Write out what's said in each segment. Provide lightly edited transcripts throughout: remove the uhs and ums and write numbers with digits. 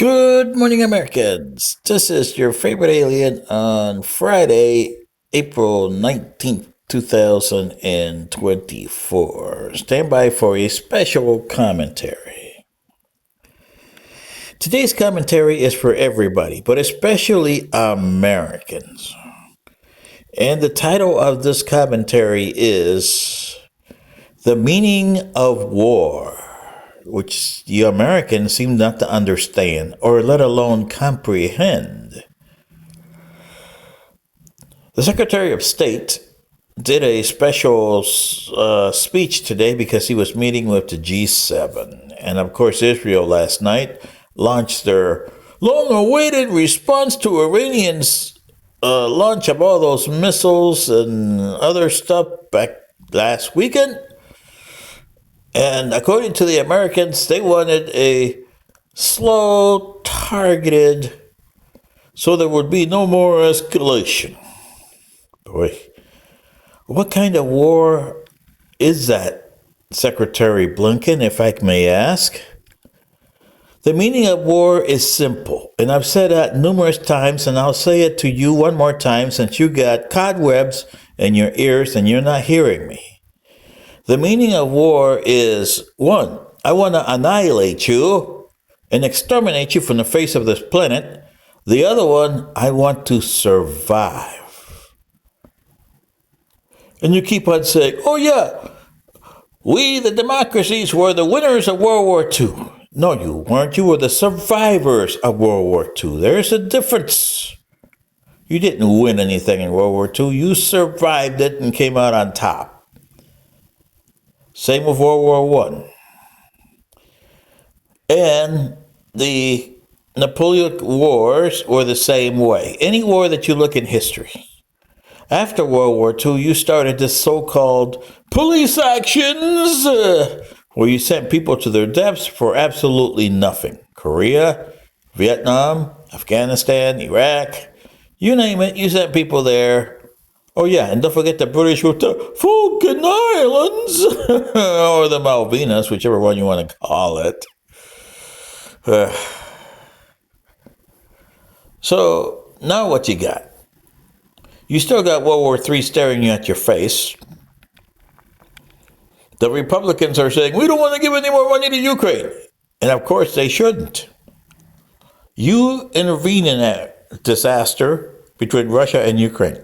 Good morning, Americans. This is your favorite alien on Friday, April 19th, 2024. Stand by for a special commentary. Today's commentary is for everybody, but especially Americans. And the title of this commentary is The Meaning of War, which the Americans seem not to understand or let alone comprehend. The Secretary of State did a special speech today because he was meeting with the G7. And of course, Israel last night launched their long awaited response to Iranians' launch of all those missiles and other stuff back last weekend. And according to the Americans, they wanted a slow, targeted, so there would be no more escalation. Boy, what kind of war is that, Secretary Blinken, if I may ask? The meaning of war is simple, and I've said that numerous times, and I'll say it to you one more time since you got cobwebs in your ears and you're not hearing me. The meaning of war is, one, I want to annihilate you and exterminate you from the face of this planet. The other one, I want to survive. And you keep on saying, oh yeah, we, the democracies, were the winners of World War II. No, you weren't. You were the survivors of World War II. There's a difference. You didn't win anything in World War II. You survived it and came out on top. Same with World War I. And the Napoleonic Wars were the same way. Any war that you look in history. After World War II, you started this so-called police actions, where you sent people to their deaths for absolutely nothing. Korea, Vietnam, Afghanistan, Iraq, you name it, you sent people there. Oh yeah, and don't forget the British with the Falkland Islands, or the Malvinas, whichever one you want to call it. So, now what you got? You still got World War III staring you at your face. The Republicans are saying, we don't want to give any more money to Ukraine. And of course they shouldn't. You intervene in that disaster between Russia and Ukraine.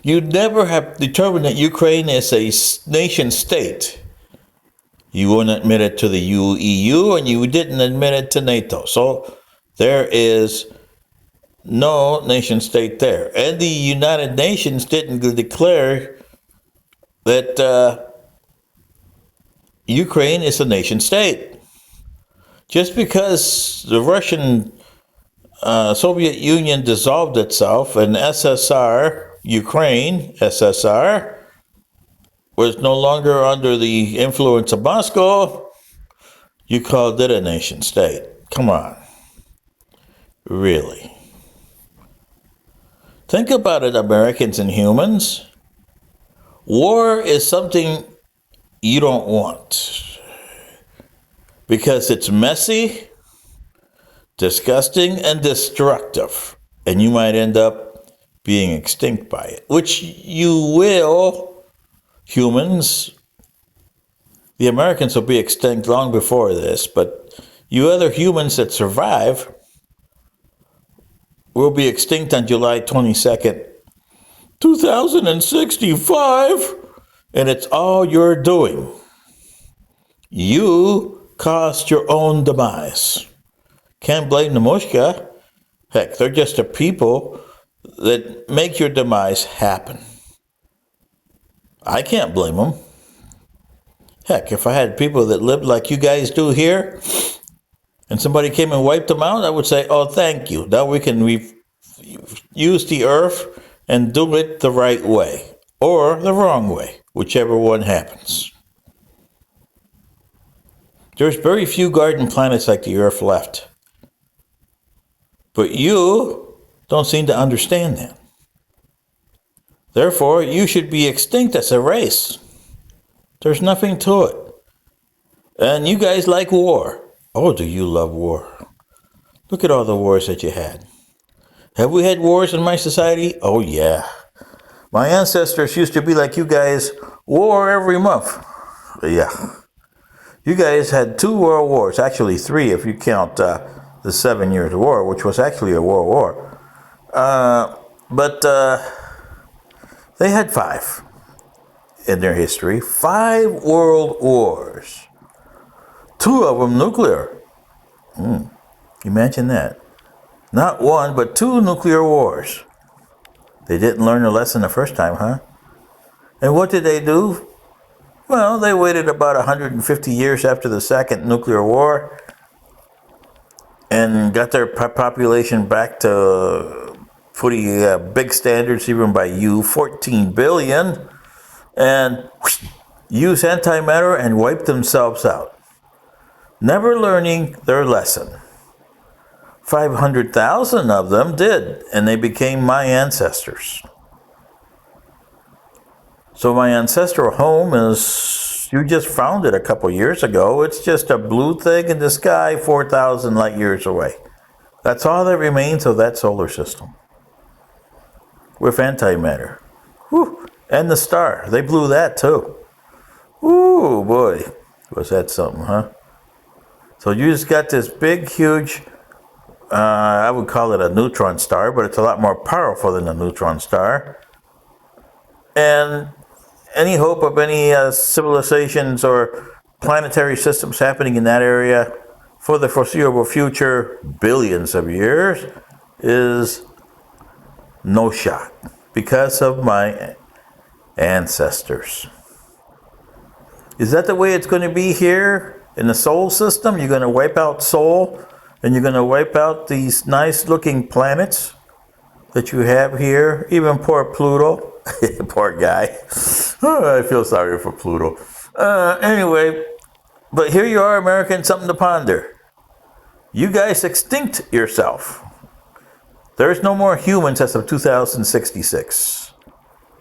You never have determined that Ukraine is a nation state. You wouldn't admit it to the EU, and you didn't admit it to NATO. So there is no nation state there. And the United Nations didn't declare that Ukraine is a nation state. Just because the Russian Soviet Union dissolved itself and SSR, Ukraine, SSR, was no longer under the influence of Moscow, you called it a nation state. Come on. Really? Think about it, Americans and humans. War is something you don't want because it's messy, disgusting, and destructive, and you might end up being extinct by it, which you will, humans. The Americans will be extinct long before this, but you other humans that survive will be extinct on July 22nd, 2065, and it's all you're doing. You caused your own demise. Can't blame the Mushka. Heck, they're just the people that make your demise happen. I can't blame them. Heck, if I had people that lived like you guys do here, and somebody came and wiped them out, I would say, oh, thank you. Now we can use the earth and do it the right way, or the wrong way, whichever one happens. There's very few garden planets like the earth left. But you don't seem to understand that. Therefore, you should be extinct as a race. There's nothing to it. And you guys like war. Oh, do you love war? Look at all the wars that you had. Have we had wars in my society? Oh, yeah. My ancestors used to be like you guys, war every month. Yeah. You guys had 2 world wars, actually 3 if you count the 7 Years' War, which was actually a world war. But they had 5 in their history. 5 world wars. 2 of them nuclear. Imagine that. Not 1, but 2 nuclear wars. They didn't learn the lesson the first time, huh? And what did they do? Well, they waited about 150 years after the second nuclear war and got their population back to pretty big standards, even by you, 14 billion, and used antimatter and wiped themselves out, never learning their lesson. 500,000 of them did, and they became my ancestors. So my ancestral home is, you just found it a couple years ago. It's just a blue thing in the sky 4,000 light years away. That's all that remains of that solar system. With antimatter. Whew. And the star, they blew that too. Ooh, boy. Was that something, huh? So you just got this big, huge, I would call it a neutron star, but it's a lot more powerful than a neutron star. And any hope of any civilizations or planetary systems happening in that area for the foreseeable future, billions of years, is no shot because of my ancestors. Is that the way it's going to be here in the solar system? You're going to wipe out Sol, and you're going to wipe out these nice looking planets that you have here, even poor Pluto. Poor guy. Oh, I feel sorry for Pluto. Anyway, but here you are, American, something to ponder. You guys extinct yourself. There's no more humans as of 2066.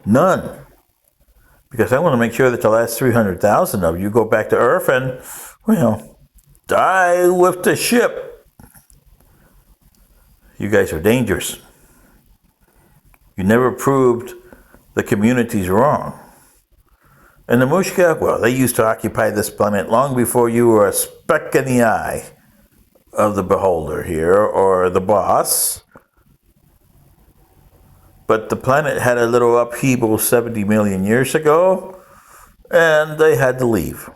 None. Because I want to make sure that the last 300,000 of you go back to Earth and, well, die with the ship. You guys are dangerous. You never proved the community's wrong. And the Mushka, well, they used to occupy this planet long before you were a speck in the eye of the beholder here, or the boss. But the planet had a little upheaval 70 million years ago, and they had to leave.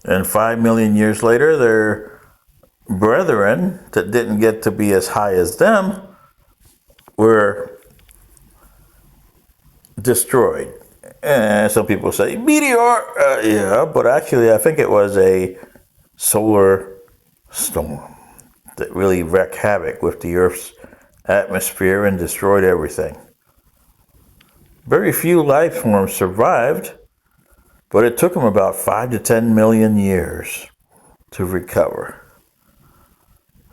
And 5 million years later, their brethren that didn't get to be as high as them were destroyed. And some people say, meteor! Yeah, but actually I think it was a solar storm that really wreaked havoc with the Earth's atmosphere and destroyed everything. Very few life forms survived, but it took them about 5 to 10 million years to recover.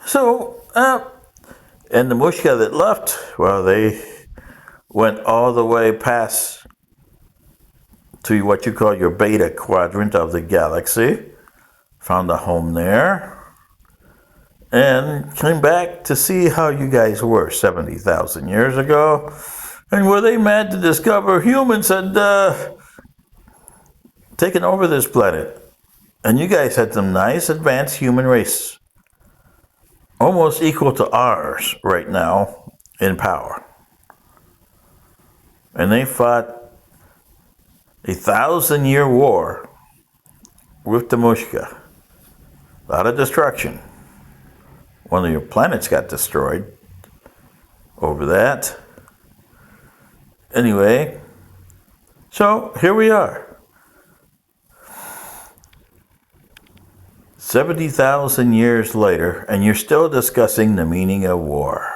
So, and the Mushka that left, well, they went all the way past to what you call your beta quadrant of the galaxy, found a home there, and came back to see how you guys were 70,000 years ago. And were they mad to discover humans had taken over this planet? And you guys had some nice advanced human race, almost equal to ours right now in power. And they fought a 1,000-year war with the Mushka. A lot of destruction. One of your planets got destroyed over that. Anyway, so here we are. 70,000 years later, and you're still discussing the meaning of war.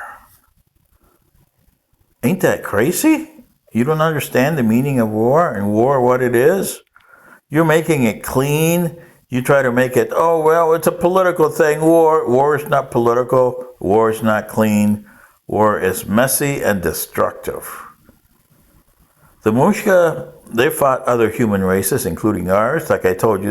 Ain't that crazy? You don't understand the meaning of war and war what it is? You're making it clean. You try to make it, oh, well, it's a political thing. War is not political. War is not clean. War is messy and destructive. The Mushka, they fought other human races, including ours, like I told you,